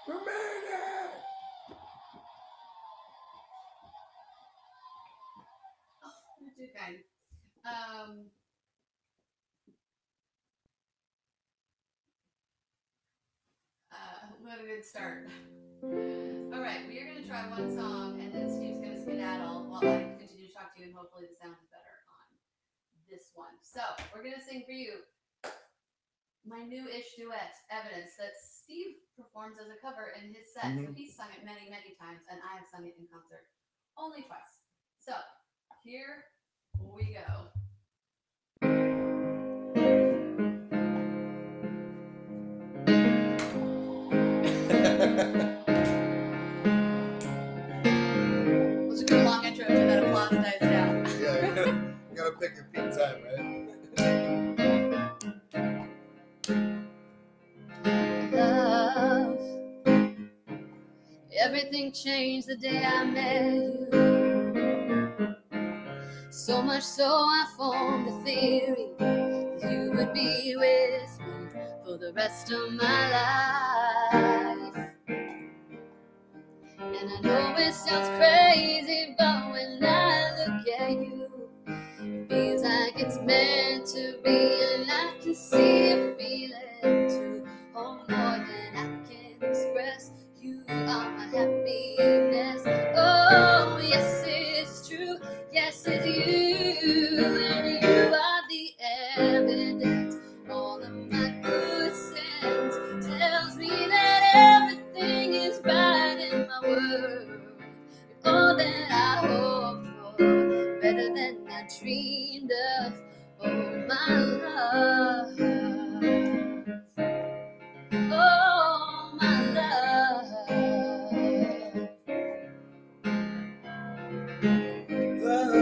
Romania! You're too kind. What a good start. All right, we are going to try one song, and then Steve's going to skedaddle while I continue to talk to you, and hopefully the sound is better on this one. So we're going to sing for you my new-ish duet, Evidence, that Steve performs as a cover in his set. So he's sung it many, many times, and I have sung it in concert only twice. So here we go. It was a good long intro until that applause dies down. Yeah, you gotta pick your peak time, right? Love, everything changed the day I met you. So much so I formed a theory that you would be with me for the rest of my life. And I know it sounds crazy, but when I look at you, it feels like it's meant to be, and I can see a feeling too. Oh, more than I can express. You are my happiness. Oh, yes, it's true. Yes, it's you. And you are the evidence. All of my good sense tells me that everything is right in my world. You're all that I hope for, better than I dreamed of. Oh, my love. Oh, my love. Love,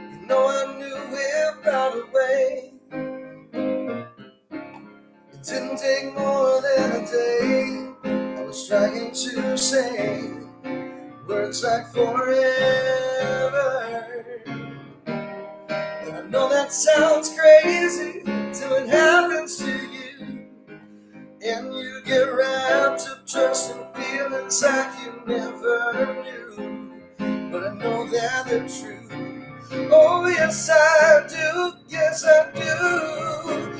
you know I knew it right away. It didn't take more than a day. I was trying to say words like forever. And I know that sounds crazy till it happens to you. And you get wrapped up just in feelings like you never knew. But I know that they're true. Oh, yes, I do. Yes, I do.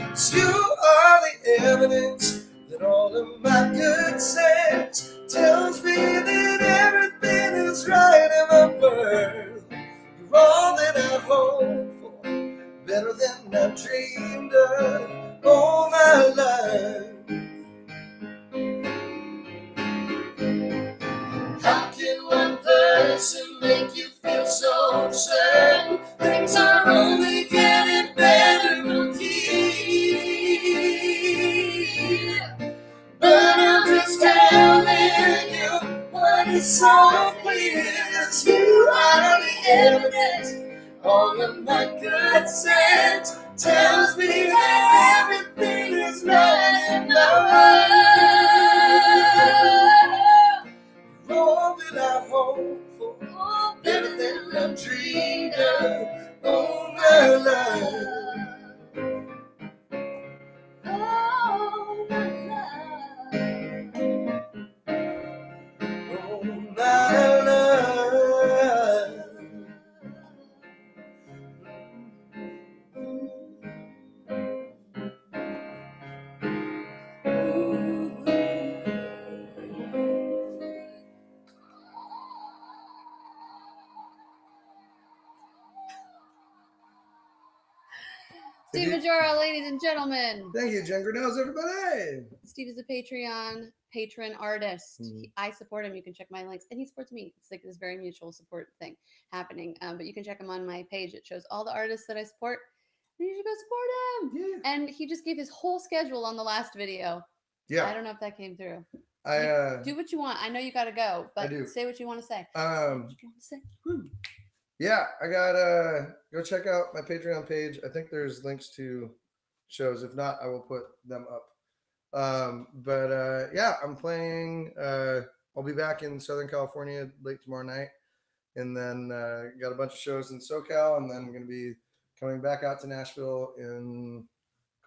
'Cause you are the evidence that all of my good sense tells me that everything is right in my world. You're all that I hope for, better than I dreamed of all my life. How can one person make you feel so certain things are only getting better from here? But I'm just telling you what is so clear is you are the evidence. All of my good sense tells me that everything is right in my world. All that I hope for, better than I dreamed of all my life. Oh, my love. Oh, my love. Steve Majora, ladies and gentlemen. Thank you, Jenn Grinels, everybody. Steve is a Patreon patron artist. I support him. You can check my links, and he supports me. It's like this very mutual support thing happening. But you can check him on my page. It shows all the artists that I support. And you should go support him. Yeah. And he just gave his whole schedule on the last video. Yeah. I don't know if that came through. I do what you want. I know you got to go, but I do. say what you want to say. Yeah, I got go check out my Patreon page. I think there's links to shows. If not, I will put them up. But yeah, I'm playing. I'll be back in Southern California late tomorrow night, and then got a bunch of shows in SoCal, and then I'm going to be coming back out to Nashville in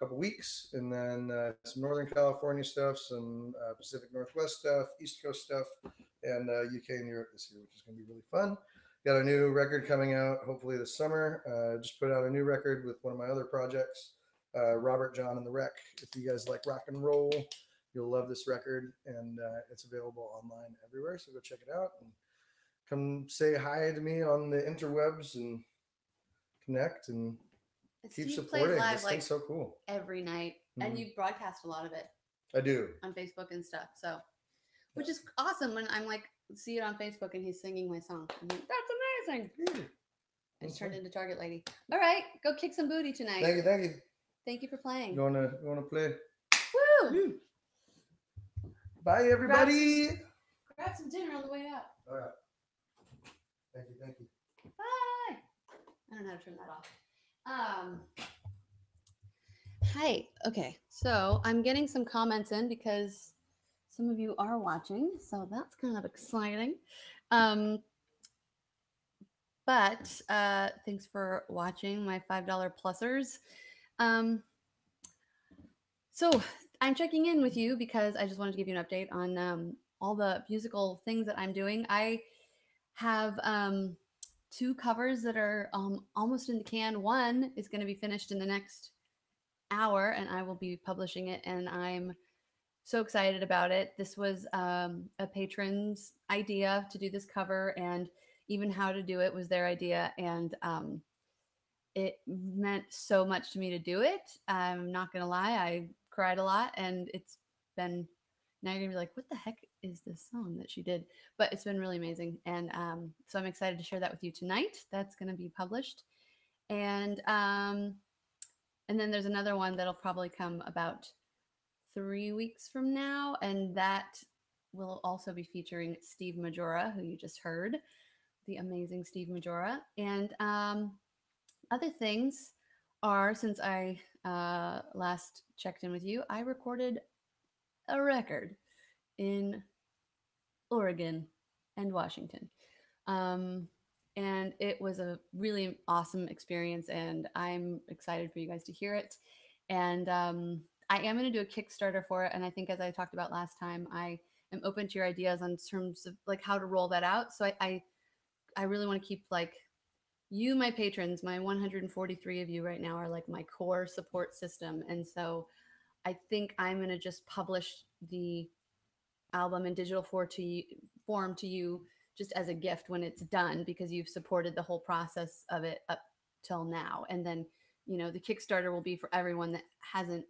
a couple weeks, and then some Northern California stuff, some Pacific Northwest stuff, East Coast stuff, and UK and Europe this year, which is going to be really fun. Got a new record coming out hopefully this summer. Just put out a new record with one of my other projects, Robert John and the Wreck. If you guys like rock and roll, you'll love this record, and it's available online everywhere. So go check it out and come say hi to me on the interwebs and connect and keep Steve plays supporting. live This like thing's so cool. every night, and you broadcast a lot of it I do. on Facebook and stuff. So, which is awesome when I'm like, see it on Facebook and he's singing my song. I'm like, that's amazing. I just turned into Target Lady. All right, go kick some booty tonight. Thank you, thank you. Thank you for playing. You wanna play? Woo! Bye, everybody. Grab some dinner on the way out. All right. Thank you, thank you. Bye. I don't know how to turn that off. Hi. Okay, so I'm getting some comments in because some of you are watching, so that's kind of exciting. But thanks for watching my $5 plusers. So I'm checking in with you because I just wanted to give you an update on all the musical things that I'm doing. I have 2 covers that are almost in the can. One is going to be finished in the next hour, and I will be publishing it, and I'm so excited about it. This was a patron's idea to do this cover, and even how to do it was their idea, and it meant so much to me to do it. I'm not gonna lie, I cried a lot, and it's been, now you're gonna be like, what the heck is this song that she did? But it's been really amazing, and so I'm excited to share that with you tonight. That's gonna be published, and then there's another one that'll probably come about 3 weeks from now, and that will also be featuring Steve Majora, who you just heard, the amazing Steve Majora. And other things are, since I last checked in with you, I recorded a record in Oregon and Washington. And it was a really awesome experience, and I'm excited for you guys to hear it. And I am going to do a Kickstarter for it, and I think, as I talked about last time, I am open to your ideas on terms of like how to roll that out. So I really want to keep like you, my patrons, my 143 of you right now are like my core support system, and so I think I'm going to just publish the album in digital form to you just as a gift when it's done, because you've supported the whole process of it up till now. And then, you know, the Kickstarter will be for everyone that hasn't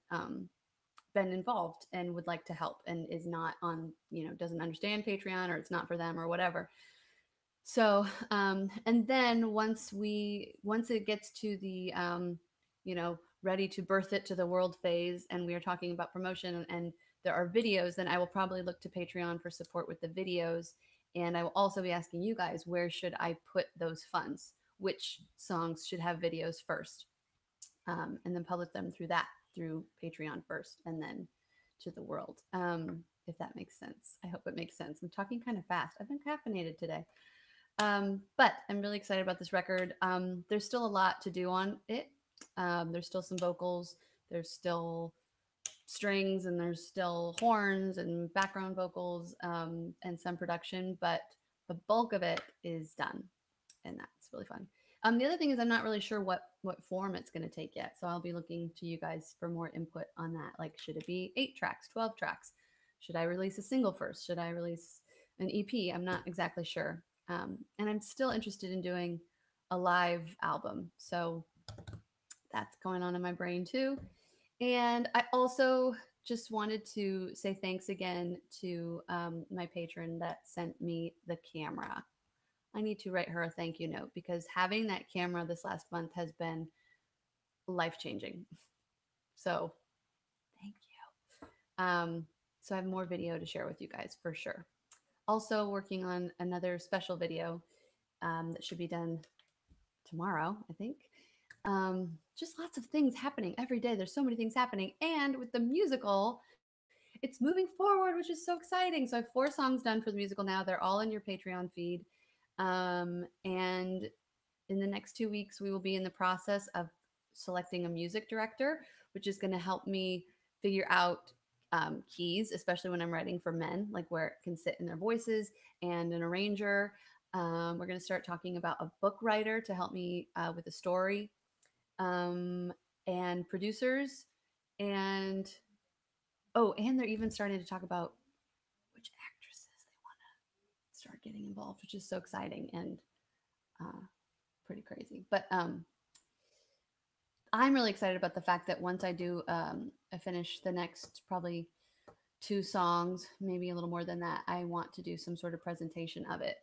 been involved and would like to help and is not on, you know, doesn't understand Patreon, or it's not for them or whatever. So, and then once it gets to the, you know, ready to birth it to the world phase, and we are talking about promotion and there are videos, then I will probably look to Patreon for support with the videos. And I will also be asking you guys, where should I put those funds? Which songs should have videos first? And then publish them through Patreon first, and then to the world. If that makes sense. I hope it makes sense. I'm talking kind of fast. I've been caffeinated today. But I'm really excited about this record. There's still a lot to do on it. There's still some vocals. There's still strings, and there's still horns and background vocals, and some production, but the bulk of it is done, and that's really fun. The other thing is I'm not really sure what form it's going to take yet, so I'll be looking to you guys for more input on that. Like, should it be 8 tracks, 12 tracks? Should I release a single first? Should I release an EP? I'm not exactly sure. And I'm still interested in doing a live album, so that's going on in my brain too. And I also just wanted to say thanks again to my patron that sent me the camera. I need to write her a thank you note, because having that camera this last month has been life-changing. So thank you. So I have more video to share with you guys for sure. Also working on another special video that should be done tomorrow, I think. Just lots of things happening every day. There's so many things happening. And with the musical, it's moving forward, which is so exciting. So I have 4 songs done for the musical now. They're all in your Patreon feed. And in the next 2 weeks, we will be in the process of selecting a music director, which is going to help me figure out keys, especially when I'm writing for men, like where it can sit in their voices, and an arranger. We're going to start talking about a book writer to help me with a story, um, and producers. And oh, and they're even starting to talk about which actresses they want to start getting involved, which is so exciting and uh, pretty crazy. But I'm really excited about the fact that once I finish the next probably two songs, maybe a little more than that, I want to do some sort of presentation of it.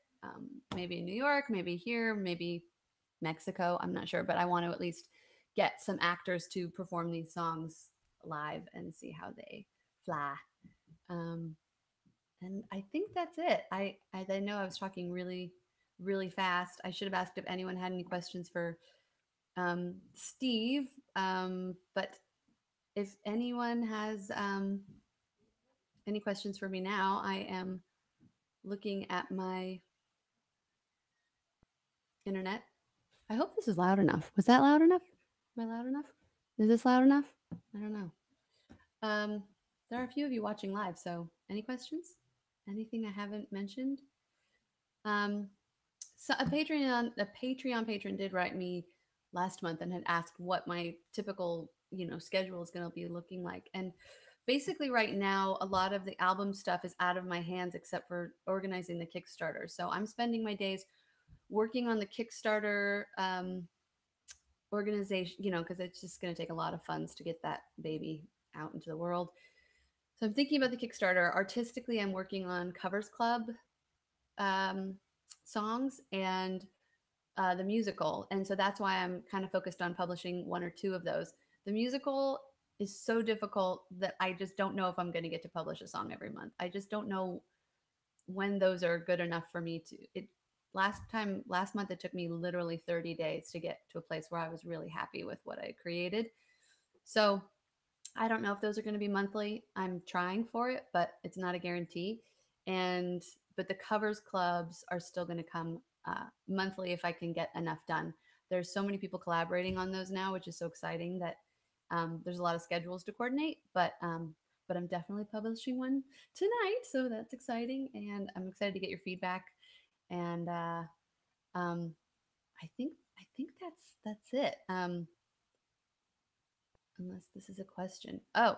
Maybe in New York, maybe here, maybe Mexico. I'm not sure, but I want to at least get some actors to perform these songs live and see how they fly. Um, and I think that's it. I know I was talking really fast. I should have asked if anyone had any questions for Steve, but if anyone has any questions for me now, I am looking at my internet. I hope this is loud enough. Was that loud enough? Am I loud enough? Is this loud enough? I don't know. Um, there are a few of you watching live, so any questions? Anything I haven't mentioned? Um, so a Patreon patron did write me last month and had asked what my typical schedule is going to be looking like. And basically right now a lot of the album stuff is out of my hands except for organizing the Kickstarter. So I'm spending my days working on the Kickstarter organization, because it's just going to take a lot of funds to get that baby out into the world. So I'm thinking about the Kickstarter. Artistically, I'm working on Covers Club um, songs and the musical. And so that's why I'm kind of focused on publishing one or two of those. The musical is so difficult that I just don't know if I'm going to get to publish a song every month. I just don't know when those are good enough for me to it. Last month it took me literally 30 days to get to a place where I was really happy with what I created. So I don't know if those are going to be monthly. I'm trying for it, but it's not a guarantee. And but the covers clubs are still going to come monthly if I can get enough done. There's so many people collaborating on those now, which is so exciting that there's a lot of schedules to coordinate. But I'm definitely publishing one tonight, so that's exciting, and I'm excited to get your feedback. And um, I think that's it. Unless this is a question. Oh,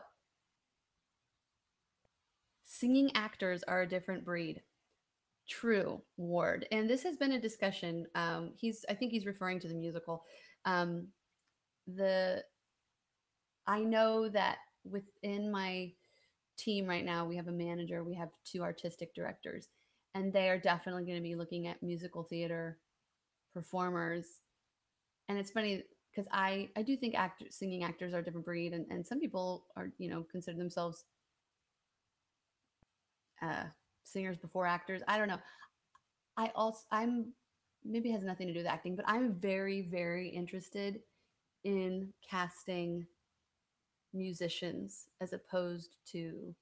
singing actors are a different breed. True, Ward. And this has been a discussion. I think he's referring to the musical. Um, the I know that within my team right now, we have a manager, we have two artistic directors, and they are definitely going to be looking at musical theater performers. And it's funny because I do think singing actors are a different breed, and some people are consider themselves uh, singers before actors. I don't know. I'm maybe it has nothing to do with acting, but I'm very interested in casting musicians as opposed to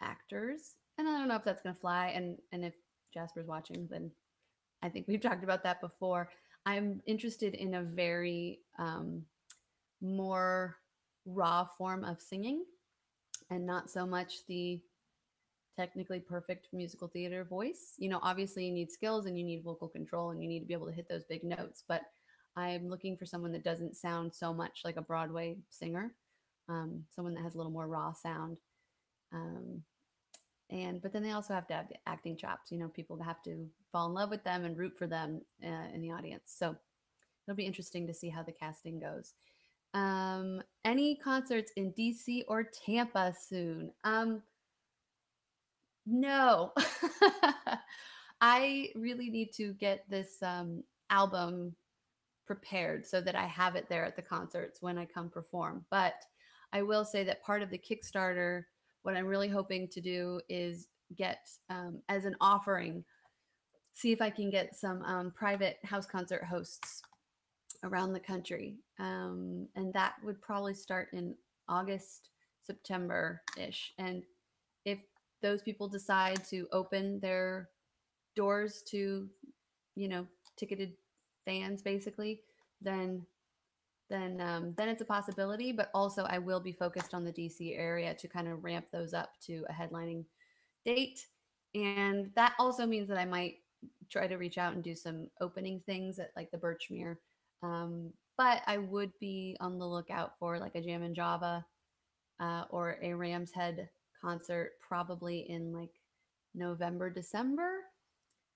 actors. And I don't know if that's going to fly. And if Jasper's watching, then I think we've talked about that before. I'm interested in a very more raw form of singing and not so much the technically perfect musical theater voice. Obviously you need skills and you need vocal control and you need to be able to hit those big notes, but I'm looking for someone that doesn't sound so much like a Broadway singer, someone that has a little more raw sound. Um, and but then they also have to have the acting chops. People have to fall in love with them and root for them in the audience. So it'll be interesting to see how the casting goes. Any concerts in DC or Tampa soon? No. I really need to get this album prepared so that I have it there at the concerts when I come perform. But I will say that part of the Kickstarter, what I'm really hoping to do is get as an offering, see if I can get some private house concert hosts around the country. And that would probably start in August, September ish. And if those people decide to open their doors to, ticketed fans basically, then then it's a possibility. But also, I will be focused on the DC area to kind of ramp those up to a headlining date. And that also means that I might try to reach out and do some opening things at like the Birchmere. But I would be on the lookout for like a Jam and Java or a Ram's Head concert probably in like November, December.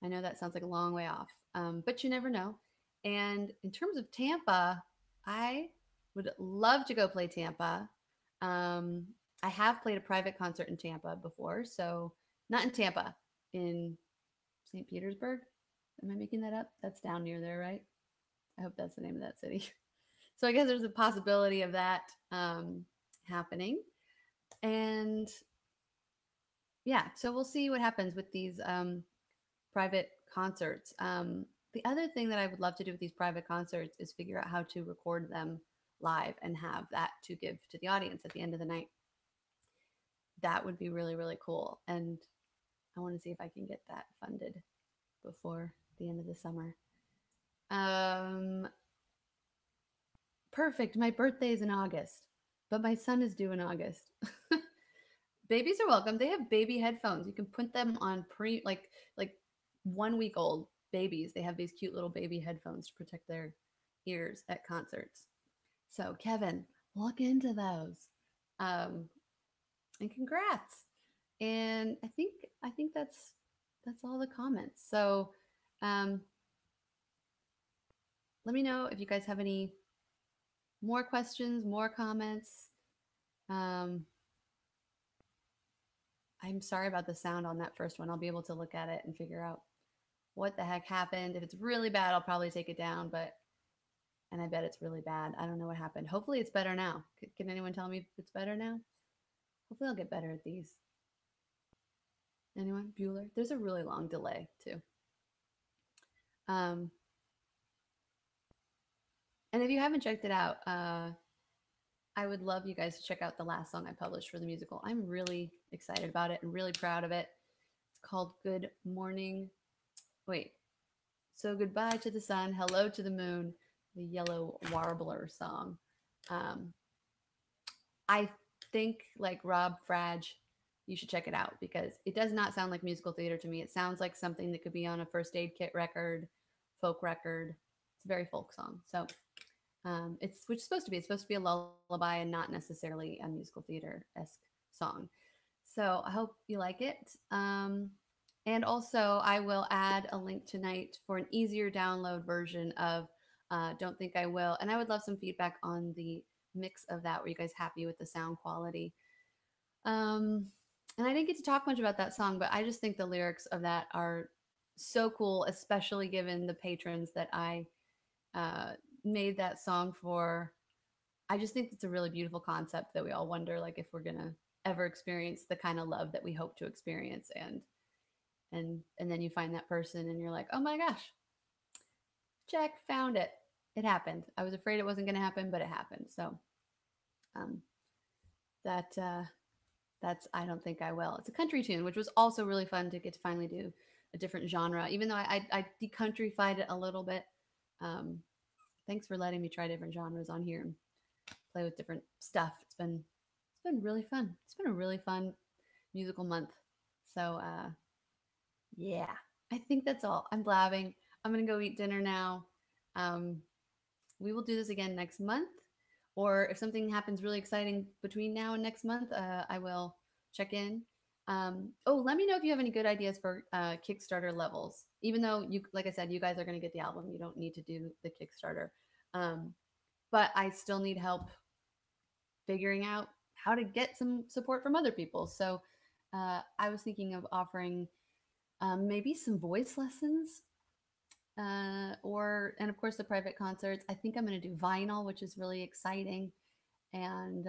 I know that sounds like a long way off, but you never know. And in terms of Tampa, I would love to go play Tampa. Um, I have played a private concert in Tampa before, so not in Tampa, in St. Petersburg. Am I making that up? That's down near there, right? I hope that's the name of that city. So I guess there's a possibility of that happening. And yeah, so we'll see what happens with these private concerts. The other thing that I would love to do with these private concerts is figure out how to record them live and have that to give to the audience at the end of the night. That would be really, really cool. And I want to see if I can get that funded before the end of the summer. Um, Perfect. My birthday is in August, but my son is due in August. Babies are welcome. They have baby headphones. You can put them on like 1 week old babies. They have these cute little baby headphones to protect their ears at concerts. So Kevin, look into those. Um, and congrats. And I think that's all the comments. So um, let me know if you guys have any more questions, more comments. Um, I'm sorry about the sound on that first one. I'll be able to look at it and figure out what the heck happened. If it's really bad, I'll probably take it down, but and I bet it's really bad. I don't know what happened. Hopefully it's better now. Can anyone tell me if it's better now? Hopefully I'll get better at these. Anyone? Bueller? There's a really long delay too. Um, and if you haven't checked it out, I would love you guys to check out the last song I published for the musical. I'm really excited about it and really proud of it. It's called Good Morning. Wait. So goodbye to the sun, hello to the moon, the yellow warbler song. Um, I think like Rob Frage, you should check it out because it does not sound like musical theater to me. It sounds like something that could be on a first aid kit record, folk record. It's a very folk song. So it's which is supposed to be. It's supposed to be a lullaby and not necessarily a musical theater-esque song. So I hope you like it. And also, I will add a link tonight for an easier download version of Don't Think I Will. And I would love some feedback on the mix of that. Were you guys happy with the sound quality? Um, and I didn't get to talk much about that song, but I just think the lyrics of that are so cool, especially given the patrons that I uh, made that song for. I just think it's a really beautiful concept that we all wonder like if we're gonna ever experience the kind of love that we hope to experience, and then you find that person and you're like, oh my gosh, check, found it. It happened. I was afraid it wasn't gonna happen, but it happened. So um, that that's I don't think I will. It's a country tune, which was also really fun to get to finally do a different genre, even though I decountryfied it a little bit. Um, Thanks for letting me try different genres on here and play with different stuff. It's been really fun. It's been a really fun musical month. So yeah, I think that's all. I'm blabbing. I'm gonna go eat dinner now. Um, we will do this again next month, or if something happens really exciting between now and next month, I will check in. Oh, let me know if you have any good ideas for Kickstarter levels. Even though you, like I said, you guys are going to get the album, you don't need to do the Kickstarter. Um, but I still need help figuring out how to get some support from other people. So I was thinking of offering maybe some voice lessons and of course the private concerts. I think I'm going to do vinyl, which is really exciting. And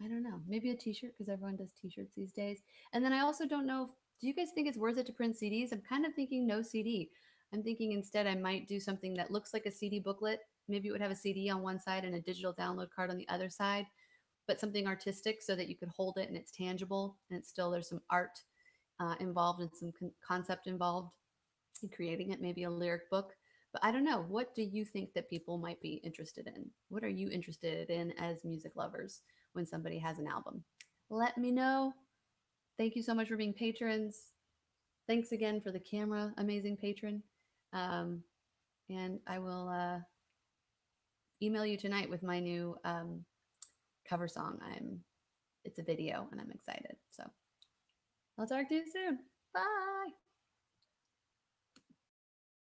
I don't know, maybe a t-shirt because everyone does t-shirts these days. And then I also don't know, do you guys think it's worth it to print CDs? I'm kind of thinking no CD. I'm thinking instead I might do something that looks like a CD booklet. Maybe it would have a CD on one side and a digital download card on the other side, but something artistic so that you could hold it and it's tangible and it's still there's some art involved and some concept involved in creating it, maybe a lyric book. But I don't know. What do you think that people might be interested in? What are you interested in as music lovers when somebody has an album? Let me know. Thank you so much for being patrons. Thanks again for the camera, amazing patron. Um, and I will email you tonight with my new cover song. It's a video and I'm excited. So I'll talk to you soon. Bye.